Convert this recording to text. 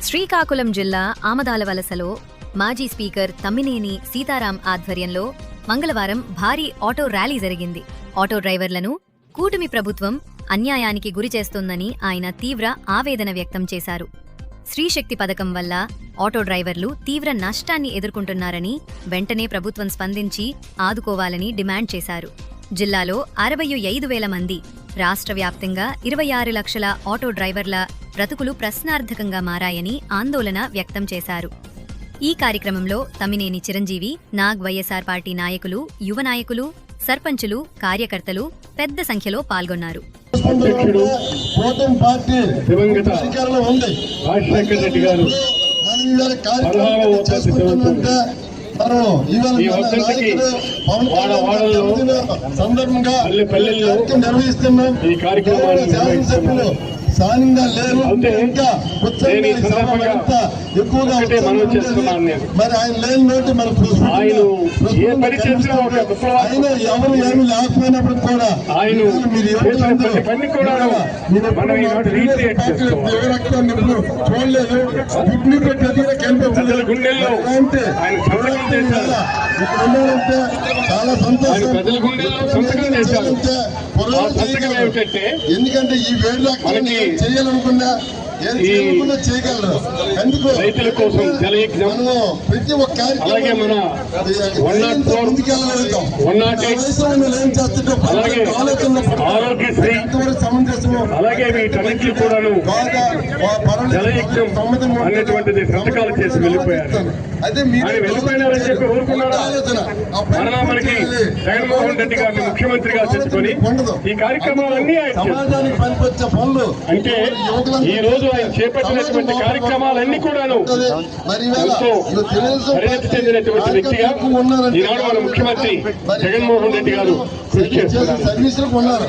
శ్రీకాకుళం జిల్లా ఆమదాలవలసలో మాజీ స్పీకర్ తమ్మినేని సీతారాం ఆధ్వర్యంలో మంగళవారం భారీ ఆటో ర్యాలీ జరిగింది. ఆటో డ్రైవర్లను కూటమి ప్రభుత్వం అన్యాయానికి గురిచేస్తోందని ఆయన తీవ్ర ఆవేదన వ్యక్తం చేశారు. స్త్రీశక్తి పథకం వల్ల ఆటో డ్రైవర్లు తీవ్ర నష్టాన్ని ఎదుర్కొంటున్నారని, వెంటనే ప్రభుత్వం స్పందించి ఆదుకోవాలని డిమాండ్ చేశారు. జిల్లాలో 65,000 మంది, రాష్ట్ర వ్యాప్తంగా 26 లక్షల ఆటో డ్రైవర్ల బ్రతుకులు ప్రశ్నార్థకంగా మారాయని ఆందోళన వ్యక్తం చేశారు. ఈ కార్యక్రమంలో తమ్మినేని చిరంజీవి, నాగ్ వైఎస్ఆర్ పార్టీ నాయకులు, యువ నాయకులు, సర్పంచులు, కార్యకర్తలు పెద్ద సంఖ్యలో పాల్గొన్నారు. సందర్భంగా నిర్వహిస్తున్నాం ఈ కార్యక్రమాన్ని స్థానికంగా లేరు. ఇంకా ఎక్కువగా మరి ఆయన లేని నోటి మనకు ఆయన ఎవరు ఏమి లేకపోయినప్పుడు కూడా చూడలేదు. కిడ్నీ పెట్టి అంటే ఇక్కడ ఉన్నారంటే చాలా సంతోషం. ఎందుకంటే ఈ వేడు చేయాలనుకున్నా చేయగలరు. ఎందుకు రైతుల కోసం ప్రతి ఒక్క అలాగే మన ముందుకెళ్ళగలుగుతాం. అలాగే ఆరోగ్యశ్రీ, అలాగే వీటన్నింటినీ కూడాను జలయజ్ఞం అనేటువంటిది సంతకాలు చేసి వెళ్ళిపోయారు. ఆయన వెళ్ళిపోయినారని చెప్పి ఊరుకున్నారా? మరలా మనకి జగన్మోహన్ రెడ్డి గారిని ముఖ్యమంత్రిగా తెచ్చుకొని ఈ కార్యక్రమాలన్నీ సమాజానికి పనికొచ్చే పనులు అంటే ఈ రోజు ఆయన చేపట్టినటువంటి కార్యక్రమాలన్నీ కూడాను ఎంతో పరిణతి చెందినటువంటి వ్యక్తిగా ఈనాడు మన ముఖ్యమంత్రి జగన్మోహన్ రెడ్డి గారు కృషి చేస్తున్నారు.